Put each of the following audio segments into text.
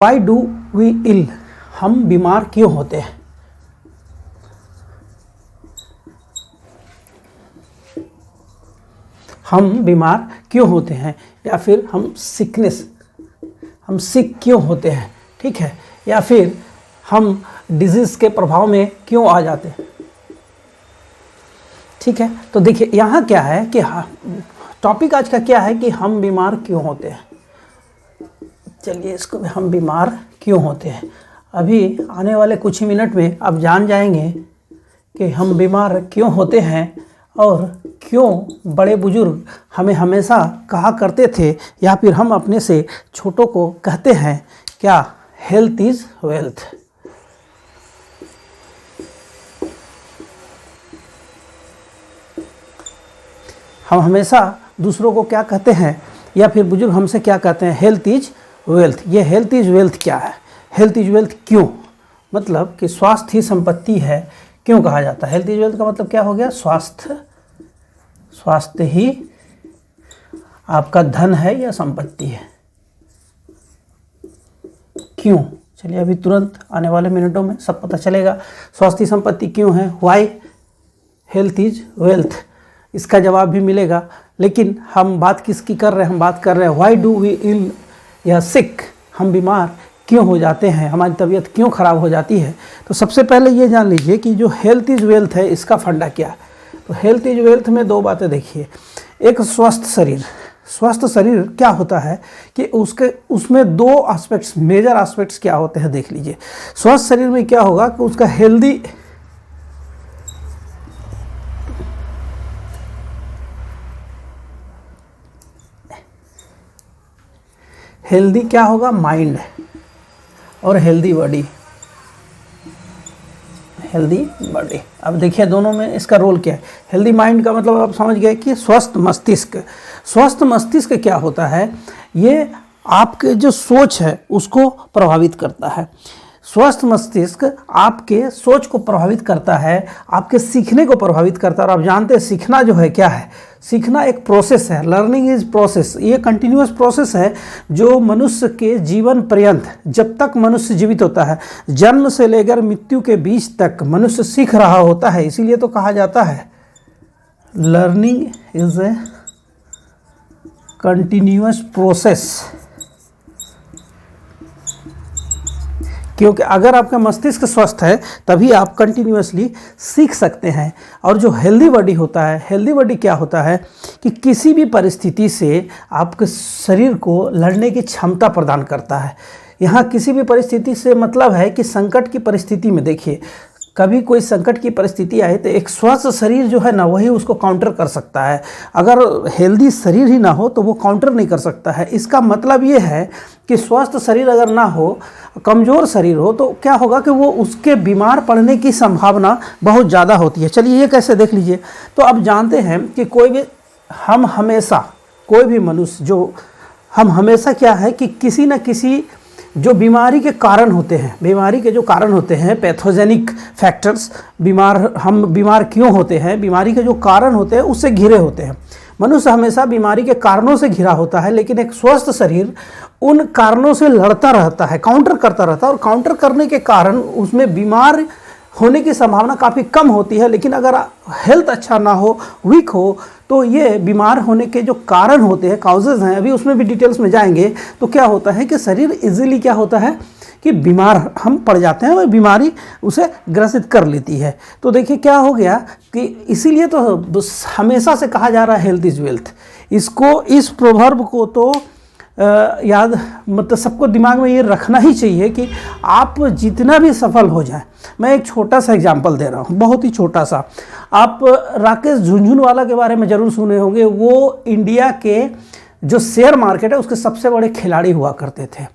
Why do we इल, हम बीमार क्यों होते हैं। हम बीमार क्यों होते हैं, या फिर हम सिक क्यों होते हैं, ठीक है, या फिर हम डिजीज़ के प्रभाव में क्यों आ जाते हैं। ठीक है, तो देखिए यहाँ क्या है कि टॉपिक आज का क्या है कि हम बीमार क्यों होते हैं। चलिए इसको हम बीमार क्यों होते हैं, अभी आने वाले कुछ ही मिनट में आप जान जाएंगे कि हम बीमार क्यों होते हैं और क्यों बड़े बुजुर्ग हमें हमेशा कहा करते थे या फिर हम अपने से छोटों को कहते हैं क्या, हेल्थ इज़ वेल्थ। हम हमेशा दूसरों को क्या कहते हैं या फिर बुजुर्ग हमसे क्या कहते हैं, हेल्थ इज़ वेल्थ। ये हेल्थ इज़ वेल्थ क्या है, हेल्थ इज़ वेल्थ क्यों, मतलब कि स्वास्थ्य ही संपत्ति है क्यों कहा जाता है। हेल्थ इज़ वेल्थ का मतलब क्या हो गया, स्वास्थ्य ही आपका धन है या संपत्ति है। क्यों, चलिए अभी तुरंत आने वाले मिनटों में सब पता चलेगा स्वास्थ्य संपत्ति क्यों है, व्हाई हेल्थ इज़ वेल्थ, इसका जवाब भी मिलेगा। लेकिन हम बात किसकी कर रहे हैं, हम बात कर रहे हैं व्हाई डू वी इल या सिक, हम बीमार क्यों हो जाते हैं, हमारी तबीयत क्यों ख़राब हो जाती है। तो सबसे पहले ये जान लीजिए कि जो हेल्थ इज़ वेल्थ है इसका फंडा क्या है। तो हेल्थ इज़ वेल्थ में दो बातें देखिए, एक स्वस्थ शरीर। स्वस्थ शरीर क्या होता है कि उसमें दो एस्पेक्ट्स, मेजर एस्पेक्ट्स क्या होते हैं देख लीजिए। स्वस्थ शरीर में क्या होगा कि उसका हेल्दी क्या होगा, माइंड और हेल्दी बॉडी। अब देखिए दोनों में इसका रोल क्या है। हेल्दी माइंड का मतलब आप समझ गए कि स्वस्थ मस्तिष्क। स्वस्थ मस्तिष्क क्या होता है, ये आपके जो सोच है उसको प्रभावित करता है। स्वस्थ मस्तिष्क आपके सोच को प्रभावित करता है, आपके सीखने को प्रभावित करता है। और आप जानते हैं सीखना जो है क्या है, सीखना एक प्रोसेस है, लर्निंग इज प्रोसेस। ये कंटिन्यूअस प्रोसेस है जो मनुष्य के जीवन पर्यंत, जब तक मनुष्य जीवित होता है, जन्म से लेकर मृत्यु के बीच तक मनुष्य सीख रहा होता है। इसीलिए तो कहा जाता है learning is a continuous process. क्योंकि अगर आपका मस्तिष्क स्वस्थ है तभी आप कंटिन्यूअसली सीख सकते हैं। और जो हेल्दी बॉडी होता है, हेल्दी बॉडी क्या होता है कि किसी भी परिस्थिति से आपके शरीर को लड़ने की क्षमता प्रदान करता है। यहाँ किसी भी परिस्थिति से मतलब है कि संकट की परिस्थिति में देखिए, कभी कोई संकट की परिस्थिति आए तो एक स्वस्थ शरीर जो है ना वही उसको काउंटर कर सकता है। अगर हेल्दी शरीर ही ना हो तो वो काउंटर नहीं कर सकता है। इसका मतलब ये है कि स्वस्थ शरीर अगर ना हो, कमज़ोर शरीर हो, तो क्या होगा कि वो उसके बीमार पड़ने की संभावना बहुत ज़्यादा होती है। चलिए ये कैसे देख लीजिए। तो अब जानते हैं कि कोई भी मनुष्य जो हम हमेशा क्या है कि किसी न किसी जो बीमारी के कारण होते हैं, बीमारी के जो कारण होते हैं, पैथोजेनिक फैक्टर्स, हम बीमार क्यों होते हैं, बीमारी के जो कारण होते हैं उससे घिरे होते हैं। मनुष्य हमेशा बीमारी के कारणों से घिरा होता है, लेकिन एक स्वस्थ शरीर उन कारणों से लड़ता रहता है, काउंटर करता रहता है। और काउंटर करने के कारण उसमें बीमार होने की संभावना काफ़ी कम होती है। लेकिन अगर हेल्थ अच्छा ना हो, वीक हो, तो ये बीमार होने के जो कारण होते हैं, काउजेज़ हैं, अभी उसमें भी डिटेल्स में जाएंगे। तो क्या होता है कि शरीर इजीली क्या होता है कि बीमार हम पड़ जाते हैं और बीमारी उसे ग्रसित कर लेती है। तो देखिए क्या हो गया कि इसीलिए तो हमेशा से कहा जा रहा है हेल्थ इज़ वेल्थ। इस प्रोवर्ब को तो याद, मतलब सबको दिमाग में ये रखना ही चाहिए कि आप जितना भी सफल हो जाए। मैं एक छोटा सा एग्जांपल दे रहा हूँ, बहुत ही छोटा सा। आप राकेश झुनझुनवाला के बारे में ज़रूर सुने होंगे। वो इंडिया के जो शेयर मार्केट है उसके सबसे बड़े खिलाड़ी हुआ करते थे।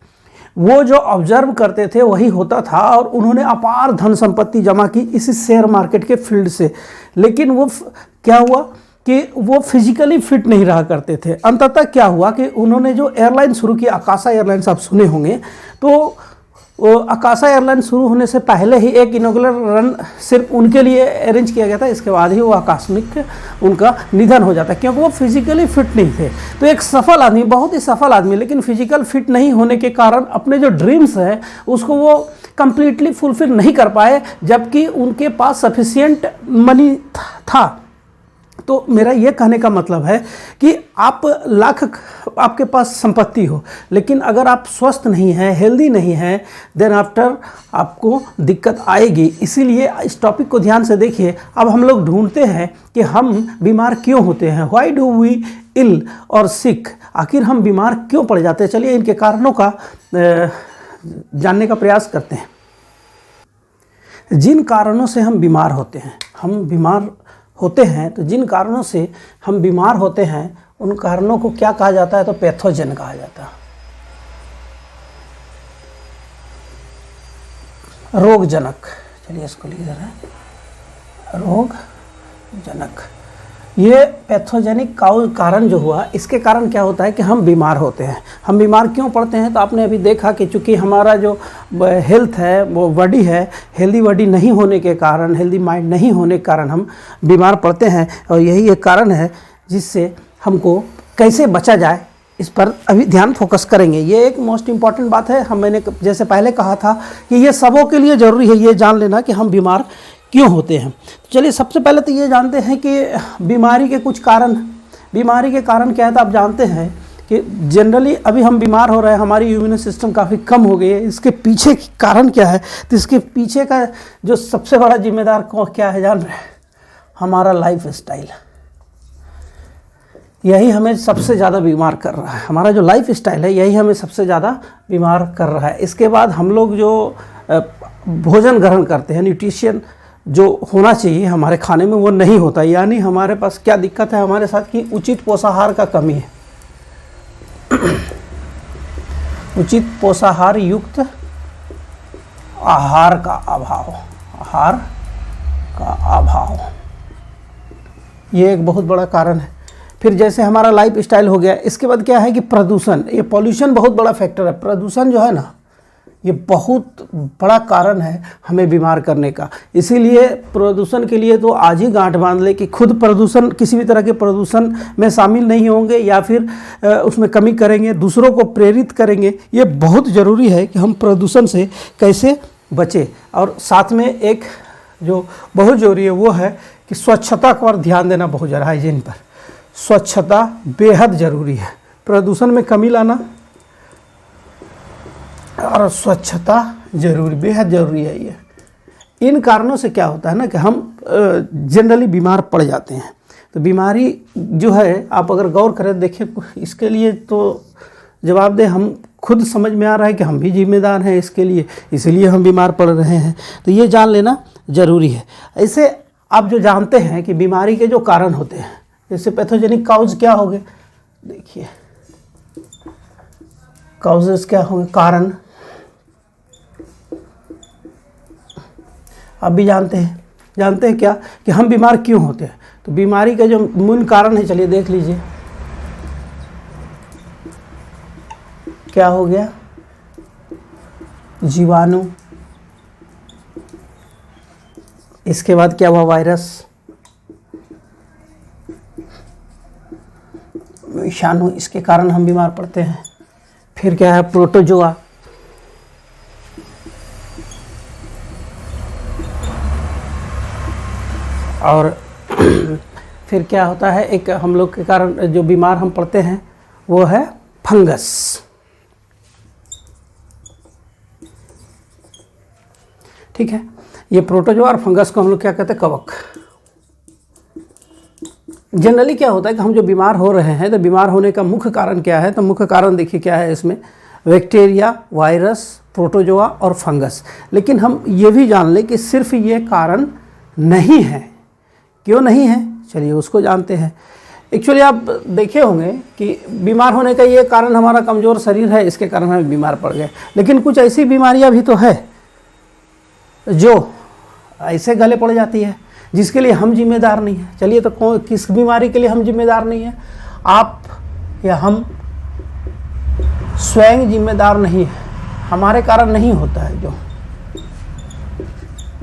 वो जो ऑब्जर्व करते थे वही होता था, और उन्होंने अपार धन संपत्ति जमा की इसी शेयर मार्केट के फील्ड से। लेकिन वो क्या हुआ कि वो फिजिकली फिट नहीं रहा करते थे। अंततः क्या हुआ कि उन्होंने जो एयरलाइन शुरू की, आकाशा एयरलाइंस आप सुने होंगे, तो वो आकाशा एयरलाइन शुरू होने से पहले ही एक इनॉग्रेल रन सिर्फ उनके लिए अरेंज किया गया था, इसके बाद ही वो आकस्मिक उनका निधन हो जाता है, क्योंकि वो फिजिकली फिट नहीं थे। तो एक सफल आदमी, बहुत ही सफल आदमी, लेकिन फिजिकल फिट नहीं होने के कारण अपने जो ड्रीम्स है उसको वो कंप्लीटली फुलफिल नहीं कर पाए, जबकि उनके पास सफिशिएंट मनी था। तो मेरा ये कहने का मतलब है कि आप लाख आपके पास संपत्ति हो, लेकिन अगर आप स्वस्थ नहीं हैं, हेल्दी नहीं हैं, देन आफ्टर आपको दिक्कत आएगी। इसीलिए इस टॉपिक को ध्यान से देखिए। अब हम लोग ढूंढते हैं कि हम बीमार क्यों होते हैं, व्हाई डू वी इल और सिक, आखिर हम बीमार क्यों पड़ जाते हैं। चलिए इनके कारणों का जानने का प्रयास करते हैं। जिन कारणों से हम बीमार होते हैं, तो जिन कारणों से हम बीमार होते हैं उन कारणों को क्या कहा जाता है, तो पैथोजन कहा जाता है, रोगजनक। चलिए इसको लिख दे रहे हैं, रोगजनक। ये पैथोजेनिक कारण जो हुआ, इसके कारण क्या होता है कि हम बीमार होते हैं। हम बीमार क्यों पड़ते हैं, तो आपने अभी देखा कि चूँकि हमारा जो हेल्थ है, वो बॉडी है, हेल्दी बॉडी नहीं होने के कारण, हेल्दी माइंड नहीं होने के कारण हम बीमार पड़ते हैं। और यही एक कारण है जिससे हमको कैसे बचा जाए, इस पर अभी ध्यान फोकस करेंगे। ये एक मोस्ट इम्पॉर्टेंट बात है। मैंने जैसे पहले कहा था कि ये सबों के लिए ज़रूरी है ये जान लेना कि हम बीमार क्यों होते हैं। चलिए सबसे पहले तो ये जानते हैं कि बीमारी के कुछ कारण, बीमारी के कारण क्या है। तो आप जानते हैं कि जनरली अभी हम बीमार हो रहे हैं, हमारी इम्यून सिस्टम काफ़ी कम हो गई है। इसके पीछे कारण क्या है, तो इसके पीछे का जो सबसे बड़ा जिम्मेदार क्या है जान रहे हैं, हमारा लाइफ स्टाइल। यही हमें सबसे ज़्यादा बीमार कर रहा है। हमारा जो लाइफ स्टाइल है यही हमें सबसे ज़्यादा बीमार कर रहा है। इसके बाद हम लोग जो भोजन ग्रहण करते हैं, न्यूट्रिशन जो होना चाहिए हमारे खाने में वो नहीं होता। यानी हमारे पास क्या दिक्कत है हमारे साथ कि उचित पोषाहार का कमी है। उचित पोषाहार युक्त आहार का अभाव, ये एक बहुत बड़ा कारण है। फिर जैसे हमारा लाइफ स्टाइल हो गया, इसके बाद क्या है कि प्रदूषण, ये पॉल्यूशन बहुत बड़ा फैक्टर है। प्रदूषण जो है ना, ये बहुत बड़ा कारण है हमें बीमार करने का। इसीलिए प्रदूषण के लिए तो आज ही गांठ बांध ले कि खुद प्रदूषण, किसी भी तरह के प्रदूषण में शामिल नहीं होंगे या फिर उसमें कमी करेंगे, दूसरों को प्रेरित करेंगे। ये बहुत ज़रूरी है कि हम प्रदूषण से कैसे बचें। और साथ में एक जो बहुत ज़रूरी है वो है कि स्वच्छता पर ध्यान देना बहुत ज़रूरी है। हाइजीन पर स्वच्छता बेहद ज़रूरी है। प्रदूषण में कमी लाना और स्वच्छता जरूरी, बेहद ज़रूरी है। ये इन कारणों से क्या होता है ना कि हम जनरली बीमार पड़ जाते हैं। तो बीमारी जो है, आप अगर गौर करें, देखिए, इसके लिए तो जवाब दे हम खुद समझ में आ रहा है कि हम भी जिम्मेदार हैं इसके लिए, इसलिए हम बीमार पड़ रहे हैं। तो ये जान लेना ज़रूरी है। ऐसे आप जो जानते हैं कि बीमारी के जो कारण होते हैं, जैसे पैथोजेनिक काउज क्या हो गए, देखिए काउजेस क्या होंगे, कारण आप भी जानते हैं क्या कि हम बीमार क्यों होते हैं। तो बीमारी का जो मूल कारण है, चलिए देख लीजिए क्या हो गया, जीवाणु। इसके बाद क्या हुआ, वायरस, विषाणु, इसके कारण हम बीमार पड़ते हैं। फिर क्या है, प्रोटोजोआ, और फिर क्या होता है, एक हम लोग के कारण जो बीमार हम पड़ते हैं वो है फंगस। ठीक है, ये प्रोटोजोआ और फंगस को हम लोग क्या कहते हैं, कवक। जनरली क्या होता है कि हम जो बीमार हो रहे हैं, तो बीमार होने का मुख्य कारण क्या है, तो मुख्य कारण देखिए क्या है इसमें, बैक्टीरिया, वायरस, प्रोटोजोआ और फंगस। लेकिन हम ये भी जान लें कि सिर्फ ये कारण नहीं है। क्यों नहीं है, चलिए उसको जानते हैं। एक्चुअली आप देखे होंगे कि बीमार होने का ये कारण हमारा कमज़ोर शरीर है, इसके कारण हम बीमार पड़ गए। लेकिन कुछ ऐसी बीमारियां भी तो है जो ऐसे गले पड़ जाती है जिसके लिए हम जिम्मेदार नहीं हैं। चलिए तो किस बीमारी के लिए हम जिम्मेदार नहीं हैं, आप या हम स्वयं जिम्मेदार नहीं है। हमारे कारण नहीं होता है, जो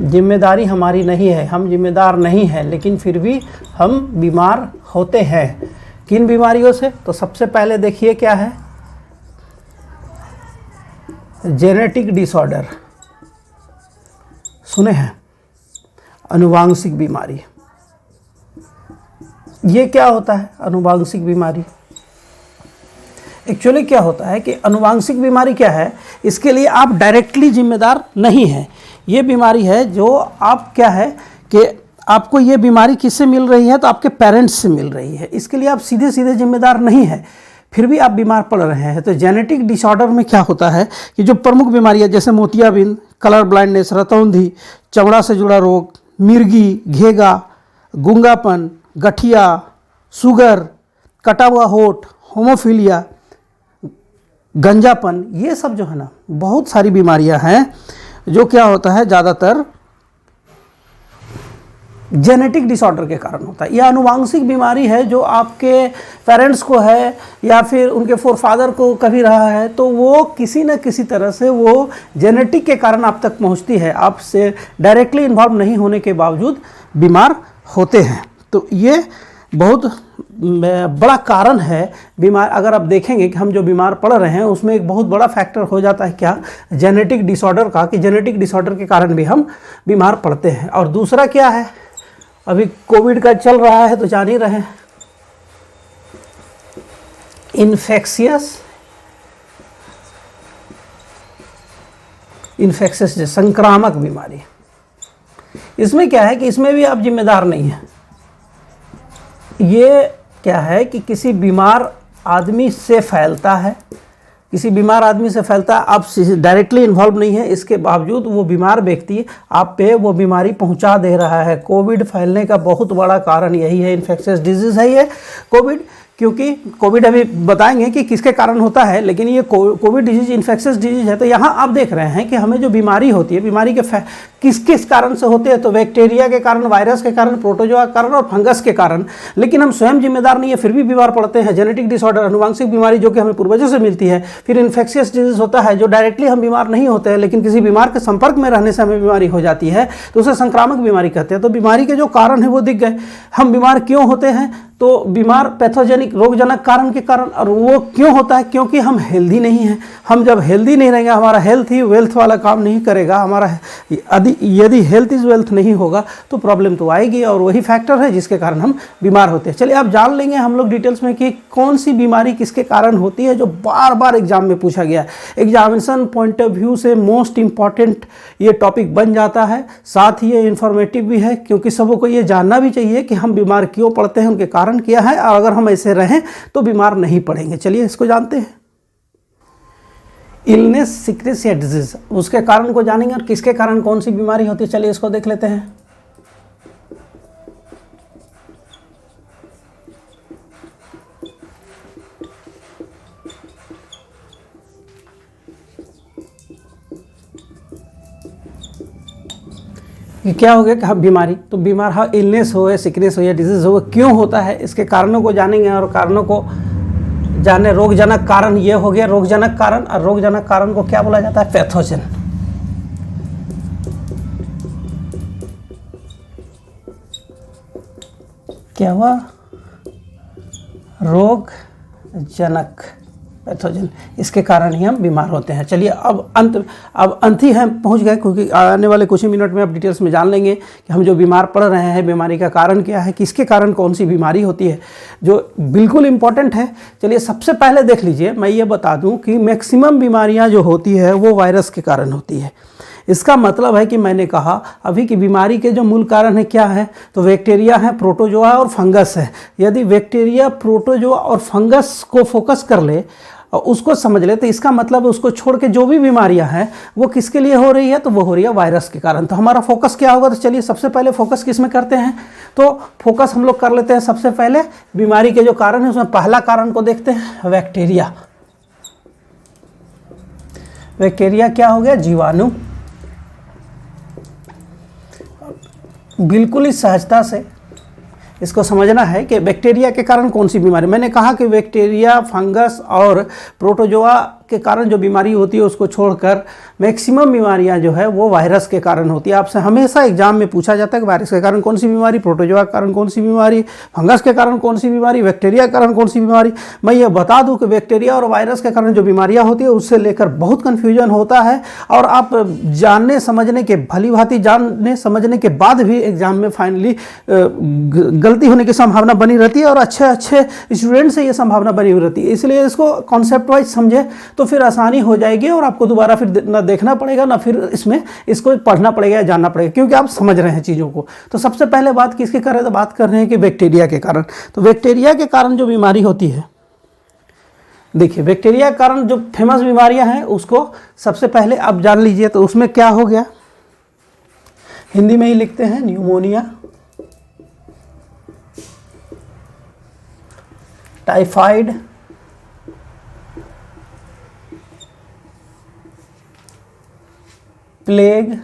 जिम्मेदारी हमारी नहीं है, हम जिम्मेदार नहीं हैं, लेकिन फिर भी हम बीमार होते हैं। किन बीमारियों से? तो सबसे पहले देखिए क्या है, जेनेटिक डिसऑर्डर, सुने हैं, आनुवांशिक बीमारी। ये क्या होता है आनुवांशिक बीमारी? एक्चुअली क्या होता है कि आनुवांशिक बीमारी क्या है, इसके लिए आप डायरेक्टली जिम्मेदार नहीं हैं। ये बीमारी है जो आप क्या है कि आपको ये बीमारी किससे मिल रही है, तो आपके पेरेंट्स से मिल रही है। इसके लिए आप सीधे सीधे जिम्मेदार नहीं है, फिर भी आप बीमार पड़ रहे हैं। तो जेनेटिक डिसऑर्डर में क्या होता है कि जो प्रमुख बीमारियां जैसे मोतियाबिंद, कलर ब्लाइंडनेस, रतौंधी, चमड़ा से जुड़ा रोग, मिर्गी, घेगा, गूंगापन, गठिया, शुगर, कटा हुआ होठ, होमोफीलिया, गंजापन, ये सब जो है ना बहुत सारी बीमारियां हैं जो क्या होता है ज़्यादातर जेनेटिक डिसऑर्डर के कारण होता है। यह आनुवांशिक बीमारी है जो आपके पेरेंट्स को है या फिर उनके फोरफादर को कभी रहा है, तो वो किसी न किसी तरह से वो जेनेटिक के कारण आप तक पहुंचती है, आपसे डायरेक्टली इन्वॉल्व नहीं होने के बावजूद बीमार होते हैं। तो ये बहुत बड़ा कारण है बीमार। अगर आप देखेंगे कि हम जो बीमार पड़ रहे हैं उसमें एक बहुत बड़ा फैक्टर हो जाता है क्या, जेनेटिक डिसऑर्डर का, कि जेनेटिक डिसऑर्डर के कारण भी हम बीमार पड़ते हैं। और दूसरा क्या है, अभी कोविड का चल रहा है तो जान ही रहे हैं, इन्फेक्शियस संक्रामक बीमारी। इसमें क्या है कि इसमें भी आप जिम्मेदार नहीं हैं। ये क्या है कि किसी बीमार आदमी से फैलता है, किसी बीमार आदमी से फैलता है, आप डायरेक्टली इन्वॉल्व नहीं है, इसके बावजूद वो बीमार व्यक्ति आप पे वो बीमारी पहुंचा दे रहा है। कोविड फैलने का बहुत बड़ा कारण यही है, इन्फेक्शियस डिजीज़ है ये कोविड। क्योंकि कोविड अभी बताएंगे कि किसके कारण होता है, लेकिन ये कोविड डिजीज इन्फेक्शियस डिजीज है। तो यहाँ आप देख रहे हैं कि हमें जो बीमारी होती है, बीमारी के किस किस कारण से होते हैं, तो बैक्टीरिया के कारण, वायरस के कारण, प्रोटोजोआ के कारण और फंगस के कारण। लेकिन हम स्वयं जिम्मेदार नहीं है, फिर भी बीमार पड़ते हैं। जेनेटिक डिसऑर्डर, आनुवांशिक बीमारी जो कि हमें पूर्वजों से मिलती है। फिर इन्फेक्शियस डिजीज होता है जो डायरेक्टली हम बीमार नहीं होते हैं, लेकिन किसी बीमार के संपर्क में रहने से हमें बीमारी हो जाती है, तो उसे संक्रामक बीमारी कहते हैं। तो बीमारी के जो कारण है वो दिख गए। हम बीमार क्यों होते हैं, तो बीमार पैथोजेनिक रोगजनक कारण के कारण। और वो क्यों होता है, क्योंकि हम हेल्दी नहीं हैं। हम जब हेल्दी नहीं रहेंगे, हमारा हेल्थ ही वेल्थ वाला काम नहीं करेगा। हमारा यदि हेल्थ इज वेल्थ नहीं होगा तो प्रॉब्लम तो आएगी, और वही फैक्टर है जिसके कारण हम बीमार होते हैं। चलिए आप जान लेंगे हम लोग डिटेल्स में कि कौन सी बीमारी किसके कारण होती है, जो बार बार एग्जाम में पूछा गया है। एग्जामिनेशन पॉइंट ऑफ व्यू से मोस्ट इंपॉर्टेंट ये टॉपिक बन जाता है, साथ ही ये इन्फॉर्मेटिव भी है, क्योंकि सबको को ये जानना भी चाहिए कि हम बीमार क्यों पड़ते हैं, उनके कारण क्या है, और अगर हम ऐसे रहें तो बीमार नहीं पड़ेंगे। चलिए इसको जानते हैं। इलनेस, सिकनेस या डिजीज, उसके कारण को जानेंगे और किसके कारण कौन सी बीमारी होती है। चलिए इसको देख लेते हैं। कि क्या हो गया कि बीमारी, तो बीमार हाँ इलनेस हो या सिकनेस हो या डिजीज हो, क्यों होता है, इसके कारणों को जानेंगे और कारणों को जाने। रोगजनक कारण ये हो गया रोगजनक कारण, और रोगजनक कारण को क्या बोला जाता है, पैथोजन। क्या हुआ, रोगजनक पैथोजन, इसके कारण ही हम बीमार होते हैं। चलिए अब अंत ही हम पहुंच गए, क्योंकि आने वाले कुछ ही मिनट में आप डिटेल्स में जान लेंगे कि हम जो बीमार पड़ रहे हैं, बीमारी का कारण क्या है, किसके कारण कौन सी बीमारी होती है, जो बिल्कुल इम्पॉर्टेंट है। चलिए सबसे पहले देख लीजिए, मैं ये बता दूं कि मैक्सिमम बीमारियां जो होती है वो वायरस के कारण होती है। इसका मतलब है कि मैंने कहा अभी की बीमारी के जो मूल कारण है क्या है, तो बैक्टीरिया है, प्रोटोजोआ और फंगस है। यदि बैक्टीरिया, प्रोटोजोआ और फंगस को फोकस कर ले और उसको समझ ले, तो इसका मतलब उसको छोड़ के जो भी बीमारियां हैं वो किसके लिए हो रही है, तो वो हो रही है वायरस के कारण। तो हमारा फोकस क्या होगा, तो चलिए सबसे पहले फोकस किस में करते हैं, तो फोकस हम लोग कर लेते हैं सबसे पहले बीमारी के जो कारण है उसमें पहला कारण को देखते हैं, बैक्टीरिया। बैक्टीरिया क्या हो गया, जीवाणु। बिल्कुल ही सहजता से इसको समझना है कि बैक्टीरिया के कारण कौन सी बीमारी। मैंने कहा कि बैक्टीरिया, फंगस और प्रोटोजोआ के कारण जो बीमारी होती है उसको छोड़कर मैक्सिमम बीमारियां जो है वो वायरस के कारण होती है। आपसे हमेशा एग्जाम में पूछा जाता है कि वायरस के कारण कौन सी बीमारी, प्रोटोजोआ के कारण कौन सी बीमारी, फंगस के कारण कौन सी बीमारी, बैक्टीरिया के कारण कौन सी बीमारी। मैं ये बता दूं कि बैक्टीरिया और वायरस के कारण जो बीमारियां होती है उससे लेकर बहुत कन्फ्यूजन होता है, और आप जानने समझने के, भली भांति जानने समझने के बाद भी एग्जाम में फाइनली गलती होने की संभावना बनी रहती है, और अच्छे अच्छे स्टूडेंट से ये संभावना बनी हुई रहती है। इसलिए इसको कॉन्सेप्ट वाइज समझे तो फिर आसानी हो जाएगी, और आपको दोबारा फिर ना देखना पड़ेगा ना फिर इसमें इसको पढ़ना पड़ेगा या जानना पड़ेगा, क्योंकि आप समझ रहे हैं चीज़ों को। तो सबसे पहले बात किसके कारण, तो बात कर रहे हैं कि बैक्टीरिया के कारण। तो बैक्टीरिया के कारण जो बीमारी होती है, देखिए बैक्टीरिया के कारण जो फेमस बीमारियां हैं उसको सबसे पहले आप जान लीजिए। तो उसमें क्या हो गया, हिंदी में ही लिखते हैं, pneumonia, typhoid, plague,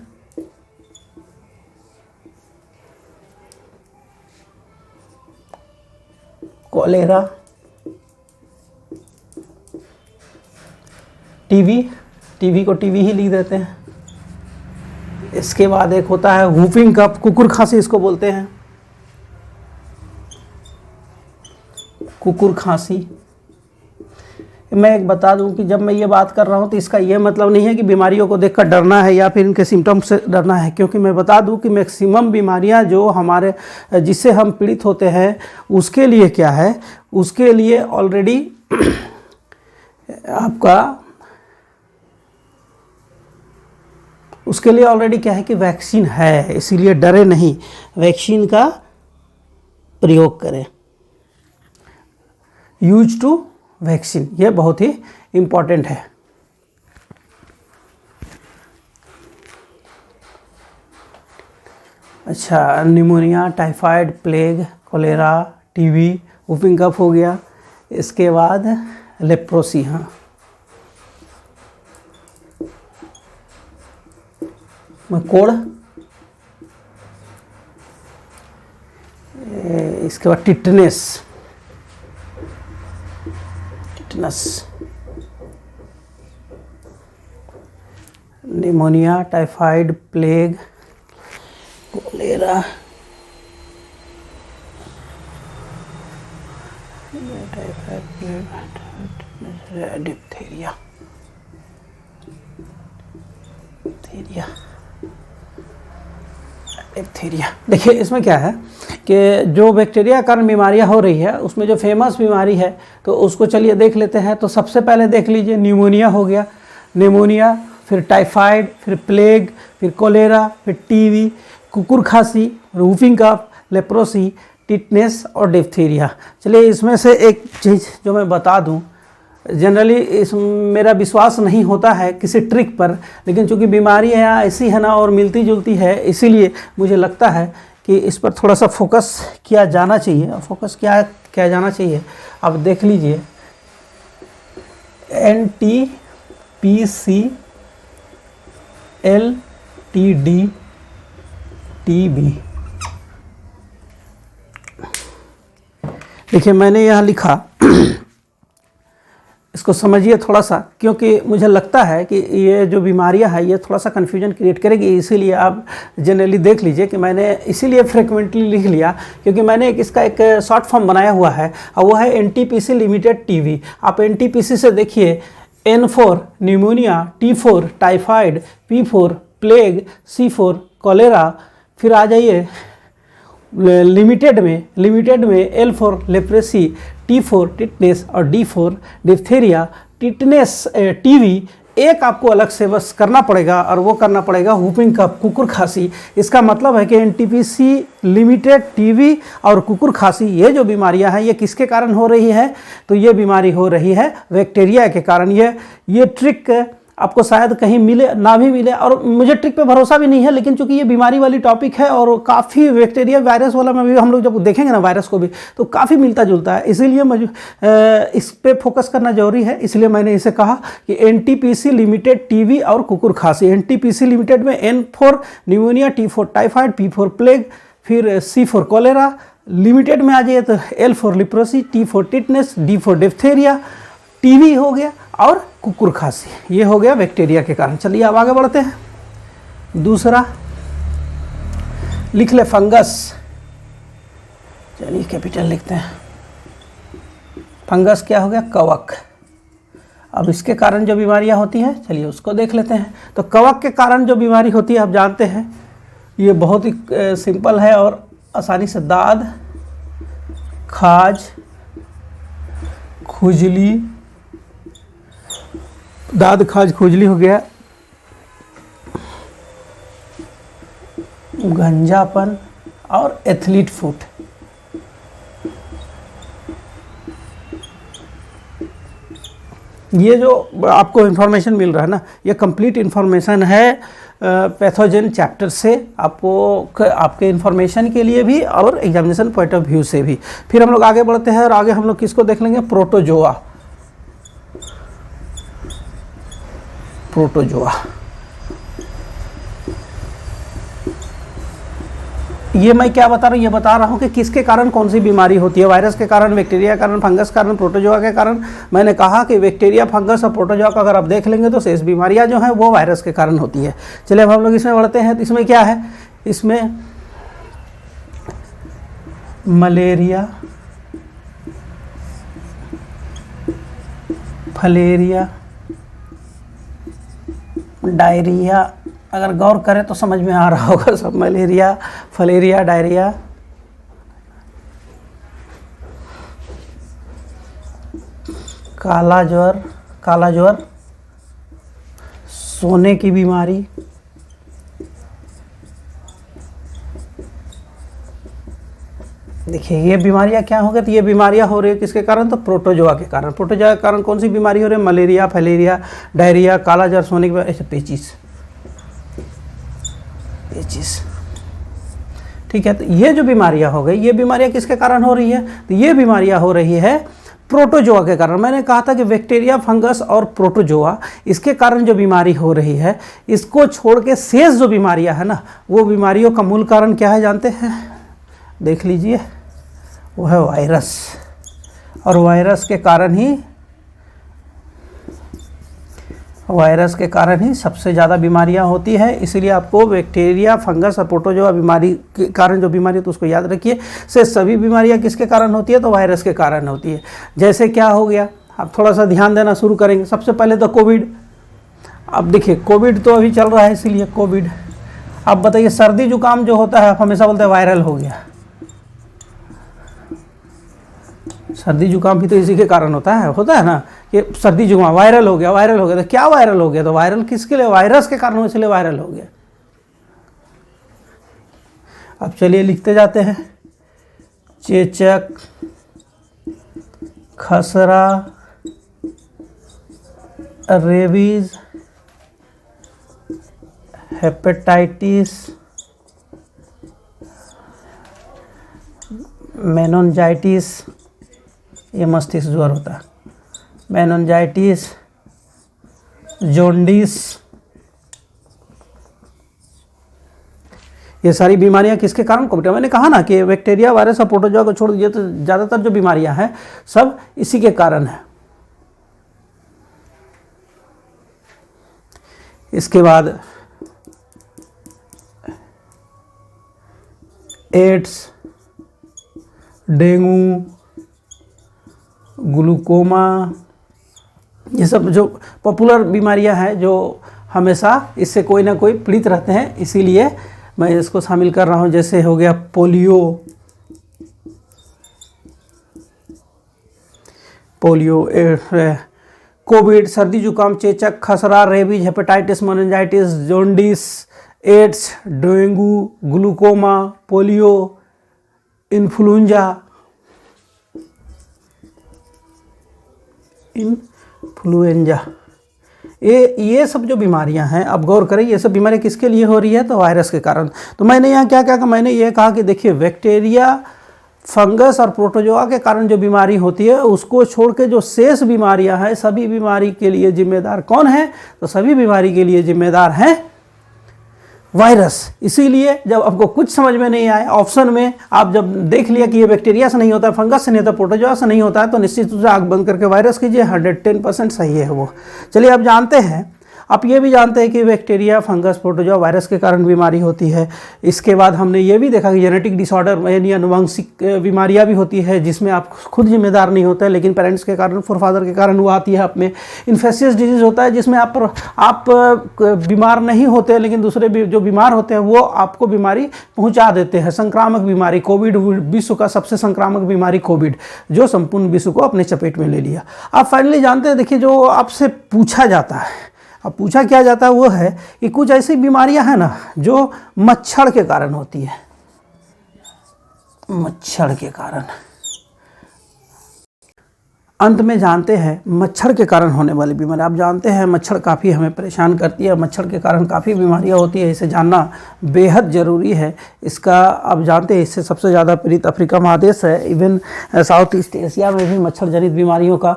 cholera, TV को टीवी ही लिख देते हैं। इसके बाद एक होता है वूफिंग कफ, कुकुर खांसी इसको बोलते हैं, कुकुर खांसी। मैं एक बता दूं कि जब मैं ये बात कर रहा हूं तो इसका ये मतलब नहीं है कि बीमारियों को देखकर डरना है या फिर इनके सिम्टम्स से डरना है, क्योंकि मैं बता दूं कि मैक्सिमम बीमारियां जो हमारे जिससे हम पीड़ित होते हैं उसके लिए क्या है, उसके लिए ऑलरेडी क्या है कि वैक्सीन है, इसीलिए डरे नहीं, वैक्सीन का प्रयोग करें। यूज टू वैक्सीन, ये बहुत ही इम्पॉर्टेंट है। अच्छा, pneumonia, typhoid, plague, cholera, TB, whooping cough हो गया। इसके बाद लेप्रोसी, हाँ मकोड़, इसके बाद tetanus, pneumonia, typhoid, plague, cholera, diphtheria, देखिए इसमें क्या है कि जो बैक्टीरिया कारण बीमारियां हो रही है उसमें जो फेमस बीमारी है तो उसको चलिए देख लेते हैं। तो सबसे पहले देख लीजिए, न्यूमोनिया हो गया, निमोनिया, फिर टाइफाइड, फिर प्लेग, फिर कोलेरा, फिर टीबी, कुकुर खांसी, वूफिंग कफ, लेप्रोसी, टिटनेस और डिप्थीरिया। चलिए इसमें से एक चीज़ जो मैं बता दूं, जनरली इस मेरा विश्वास नहीं होता है किसी ट्रिक पर, लेकिन चूंकि बीमारी है ऐसी है ना और मिलती जुलती है, इसीलिए मुझे लगता है कि इस पर थोड़ा सा फोकस किया जाना चाहिए। फोकस किया जाना चाहिए। अब देख लीजिए, NTPCL/TD/TB। देखिए मैंने यहाँ लिखा, इसको समझिए थोड़ा सा, क्योंकि मुझे लगता है कि ये जो बीमारियां हैं ये थोड़ा सा कन्फ्यूजन क्रिएट करेगी, इसीलिए आप जनरली देख लीजिए कि मैंने इसीलिए फ्रिक्वेंटली लिख लिया, क्योंकि मैंने इसका एक शॉर्ट फॉर्म बनाया हुआ है और वो है NTPC लिमिटेड टीवी। आप NTPC से देखिए, N4 pneumonia, T4 typhoid, P4 plague, C4 cholera, फिर आ जाइए लिमिटेड में L4 लेप्रेसी, T4 टिटनेस और D4 डिप्थीरिया। टिटनेस टीवी एक आपको अलग से बस करना पड़ेगा, और वो करना पड़ेगा वूफिंग कफ, कुकुर खांसी। इसका मतलब है कि NTPC लिमिटेड टीवी और कुकुर खांसी, ये जो बीमारियां हैं ये किसके कारण हो रही है, तो ये बीमारी हो रही है बैक्टीरिया के कारण। ये ट्रिक आपको शायद कहीं मिले ना भी मिले, और मुझे ट्रिक पे भरोसा भी नहीं है, लेकिन चूंकि ये बीमारी वाली टॉपिक है और काफ़ी बैक्टीरिया वायरस वाला में भी हम लोग जब देखेंगे ना वायरस को भी तो काफ़ी मिलता जुलता है, इसीलिए मुझे इस पे फोकस करना जरूरी है। इसलिए मैंने इसे कहा कि NTPC लिमिटेड टीवी और कुकुर खांसी। NTPC लिमिटेड में N4 pneumonia, T4 typhoid, P4 plague, फिर C4 कोलेरा। लिमिटेड में आ जाइए तो L4 leprosy, T4 tetanus, D4 diphtheria, TB हो गया और कुकुर खांसी, ये हो गया बैक्टीरिया के कारण। चलिए अब आगे बढ़ते हैं। दूसरा लिख ले फंगस। चलिए कैपिटल लिखते हैं। फंगस क्या हो गया? कवक। अब इसके कारण जो बीमारियां होती हैं, चलिए उसको देख लेते हैं। तो कवक के कारण जो बीमारी होती है आप जानते हैं, ये बहुत ही सिंपल है और आसानी से दाद, खाज, खुजली, दाद खाज खुजली हो गया, गंजापन और एथलीट फुट। ये जो आपको इन्फॉर्मेशन मिल रहा है ना, ये कंप्लीट इन्फॉर्मेशन है पैथोजन चैप्टर से, आपको आपके इन्फॉर्मेशन के लिए भी और एग्जामिनेशन पॉइंट ऑफ व्यू से भी। फिर हम लोग आगे बढ़ते हैं और आगे हम लोग किसको देख लेंगे? प्रोटोजोआ। प्रोटोजोआ ये मैं क्या बता रहा हूँ? ये बता रहा हूँ कि किसके कारण कौन सी बीमारी होती है। वायरस के कारण, बैक्टीरिया के कारण, फंगस के कारण, प्रोटोजोआ के कारण। मैंने कहा कि बैक्टीरिया, फंगस और प्रोटोजोआ का अगर आप देख लेंगे तो शेष बीमारियाँ जो हैं वो वायरस के कारण होती है। चलिए अब हम लोग इसमें बढ़ते हैं। तो इसमें क्या है? इसमें मलेरिया, फलेरिया, डायरिया, अगर गौर करें तो समझ में आ रहा होगा सब। मलेरिया, फलेरिया, डायरिया, काला ज्वर, सोने की बीमारी, देखिए ये बीमारियां क्या हो गई? तो ये बीमारियां हो रही है किसके कारण? तो प्रोटोजोआ के कारण। प्रोटोजोआ के कारण कौन सी बीमारी हो रही है? मलेरिया, फलेरिया, डायरिया, काला ज्वर, सोने की बीमारी, ऐसे पेचिस। ठीक है, तो ये जो बीमारियां हो गई, ये बीमारियां किसके कारण हो रही है? तो ये बीमारियां हो रही है प्रोटोजोआ के कारण। मैंने कहा था कि बैक्टीरिया, फंगस और प्रोटोजोआ, इसके कारण जो बीमारी हो रही है, इसको छोड़ के शेष जो बीमारियां है ना, वो बीमारियों का मूल कारण क्या है जानते हैं? देख लीजिए, वो है वायरस। और वायरस के कारण ही सबसे ज़्यादा बीमारियां होती है। इसीलिए आपको बैक्टीरिया, फंगस और प्रोटोजोआ बीमारी के कारण जो बीमारी है तो उसको याद रखिए। से सभी बीमारियां किसके कारण होती है? तो वायरस के कारण होती है। जैसे क्या हो गया, आप थोड़ा सा ध्यान देना शुरू करेंगे। सबसे पहले तो कोविड। अब देखिए कोविड तो अभी चल रहा है, इसीलिए कोविड। अब बताइए सर्दी जुकाम जो होता है, आप हमेशा बोलते हैं वायरल हो गया। सर्दी जुकाम भी तो इसी के कारण होता है ना, कि सर्दी जुकाम वायरल हो गया। तो क्या वायरल हो गया? तो वायरल किसके लिए? वायरस के कारण, इसलिए वायरल हो गया। अब चलिए लिखते जाते हैं। चेचक, खसरा, रेबीज, हेपेटाइटिस, मेनिंजाइटिस, ये मस्तिष्क ज्वर होता है, मेनिंजाइटिस, जॉन्डिस, ये सारी बीमारियां किसके कारण? कोविड। मैंने कहा ना कि बैक्टीरिया, वायरस और प्रोटोजोआ को छोड़ दीजिए तो ज़्यादातर जो बीमारियां हैं सब इसी के कारण है। इसके बाद एड्स, डेंगू, ग्लूकोमा, ये सब जो पॉपुलर बीमारियां हैं जो हमेशा इससे कोई ना कोई पीड़ित रहते हैं, इसीलिए मैं इसको शामिल कर रहा हूं। जैसे हो गया पोलियो, कोविड, सर्दी जुकाम, चेचक, खसरा, rabies, hepatitis, meningitis, jaundice, AIDS, dengue, glaucoma, polio, influenza, ये सब जो बीमारियां हैं, अब गौर करें, ये सब बीमारियां किसके लिए हो रही है? तो वायरस के कारण। तो मैंने यहाँ क्या कहा? मैंने ये कहा कि देखिए बैक्टीरिया, फंगस और प्रोटोजोआ के कारण जो बीमारी होती है, उसको छोड़ के जो शेष बीमारियां हैं, सभी बीमारी के लिए जिम्मेदार कौन है? तो सभी बीमारी के लिए जिम्मेदार हैं वायरस। इसीलिए जब आपको कुछ समझ में नहीं आए, ऑप्शन में आप जब देख लिया कि ये बैक्टीरिया से नहीं होता, फंगस से नहीं होता, प्रोटोजोआ से नहीं होता है, तो निश्चित रूप से आँख बंद करके वायरस कीजिए, 110% सही है वो। चलिए आप जानते हैं, आप ये भी जानते हैं कि बैक्टीरिया, फंगस, प्रोटोजोआ, वायरस के कारण बीमारी होती है। इसके बाद हमने ये भी देखा कि जेनेटिक डिसऑर्डर यानी अनुवांशिक बीमारियां भी होती है, जिसमें आप खुद जिम्मेदार नहीं होते, लेकिन पेरेंट्स के कारण, फोरफादर के कारण वो आती है आप में। इन्फेक्शियस डिजीज़ होता है जिसमें आप बीमार नहीं होते, लेकिन दूसरे जो बीमार होते हैं वो आपको बीमारी पहुँचा देते हैं। संक्रामक बीमारी, कोविड विश्व का सबसे संक्रामक बीमारी कोविड, जो संपूर्ण विश्व को अपने चपेट में ले लिया। आप फाइनली जानते हैं, देखिए जो आपसे पूछा जाता है, अब पूछा क्या जाता है वो है कि कुछ ऐसी बीमारियां हैं ना जो मच्छर के कारण होती है, मच्छर के कारण। अंत में जानते हैं मच्छर के कारण होने वाली बीमारी। आप जानते हैं मच्छर काफ़ी हमें परेशान करती है, मच्छर के कारण काफ़ी बीमारियां होती है, इसे जानना बेहद ज़रूरी है। इसका आप जानते हैं इससे सबसे ज़्यादा पीड़ित अफ्रीका महादेश है। इवन साउथ ईस्ट एशिया में भी मच्छर जनित बीमारियों का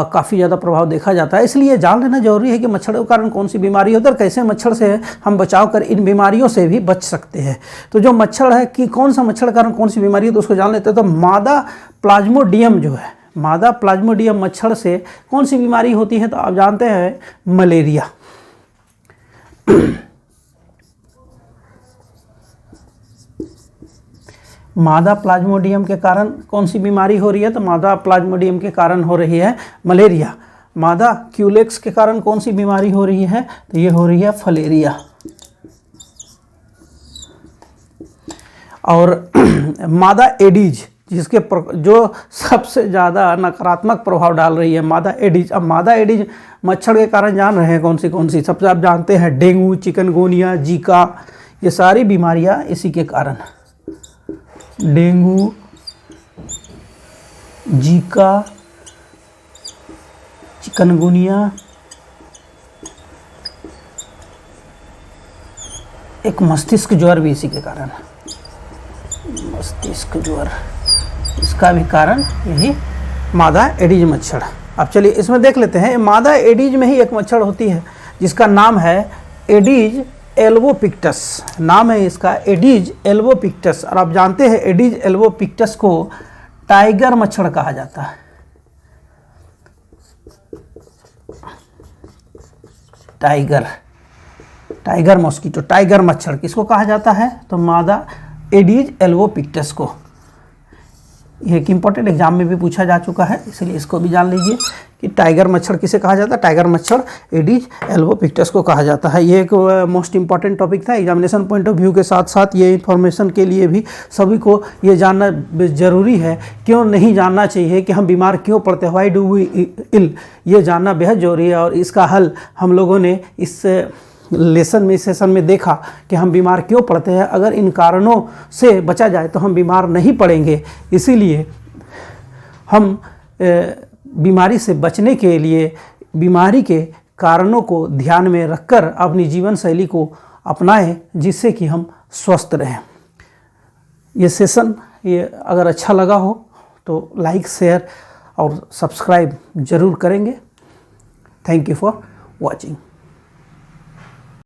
काफ़ी ज़्यादा प्रभाव देखा जाता है। इसलिए जान लेना जरूरी है कि मच्छर के कारण कौन सी बीमारी होती है और कैसे मच्छर से हम बचाव कर इन बीमारियों से भी बच सकते हैं। तो जो मच्छर है कि कौन सा मच्छर के कारण कौन सी बीमारी है, तो उसको जान लेते हैं। तो मादा प्लाज्मोडियम जो है, मादा प्लाज्मोडियम मच्छर से कौन सी बीमारी होती है, तो आप जानते हैं मलेरिया। मादा प्लाज्मोडियम के कारण कौन सी बीमारी हो रही है, तो मादा प्लाज्मोडियम के कारण हो रही है मलेरिया। मादा क्यूलेक्स के कारण कौन सी बीमारी हो रही है, तो ये हो रही है फलेरिया। और मादा एडीज, जिसके जो सबसे ज़्यादा नकारात्मक प्रभाव डाल रही है, मादा एडीज। अब मादा एडीज मच्छर के कारण जान रहे हैं कौन सी सबसे आप जानते हैं, डेंगू, चिकनगुनिया, जीका, ये सारी बीमारियां इसी के कारण। डेंगू, जीका, चिकनगुनिया, एक मस्तिष्क ज्वर भी इसी के कारण, मस्तिष्क ज्वर, इसका भी कारण यही मादा एडीज मच्छर। अब चलिए इसमें देख लेते हैं। मादा एडीज में ही एक मच्छर होती है जिसका नाम है एडीज एल्बोपिक्टस, नाम है इसका एडीज एल्बोपिक्टस। और आप जानते हैं एडीज एल्बोपिक्टस को टाइगर मच्छर कहा जाता है। टाइगर मॉस्किटो, टाइगर मच्छर किसको कहा जाता है, तो मादा एडीज एल्बोपिक्टस को। ये एक इंपॉर्टेंट एग्जाम में भी पूछा जा चुका है, इसलिए इसको भी जान लीजिए कि टाइगर मच्छर किसे कहा जाता है। टाइगर मच्छर एडीज एल्बोपिक्टस को कहा जाता है। ये एक मोस्ट इंपॉर्टेंट टॉपिक था एग्जामिनेशन पॉइंट ऑफ व्यू के साथ साथ ये इन्फॉर्मेशन के लिए भी सभी को ये जानना ज़रूरी है। क्यों नहीं जानना चाहिए कि हम बीमार क्यों पड़ते हैं, व्हाई डू वी इल, ये जानना बेहद ज़रूरी है। और इसका हल हम लोगों ने इस लेसन में, इस सेशन में देखा कि हम बीमार क्यों पड़ते हैं। अगर इन कारणों से बचा जाए तो हम बीमार नहीं पड़ेंगे। इसीलिए हम बीमारी से बचने के लिए बीमारी के कारणों को ध्यान में रखकर अपनी जीवन शैली को अपनाएं, जिससे कि हम स्वस्थ रहें। ये सेशन ये अगर अच्छा लगा हो तो लाइक, शेयर और सब्सक्राइब ज़रूर करेंगे। Thank you for watching.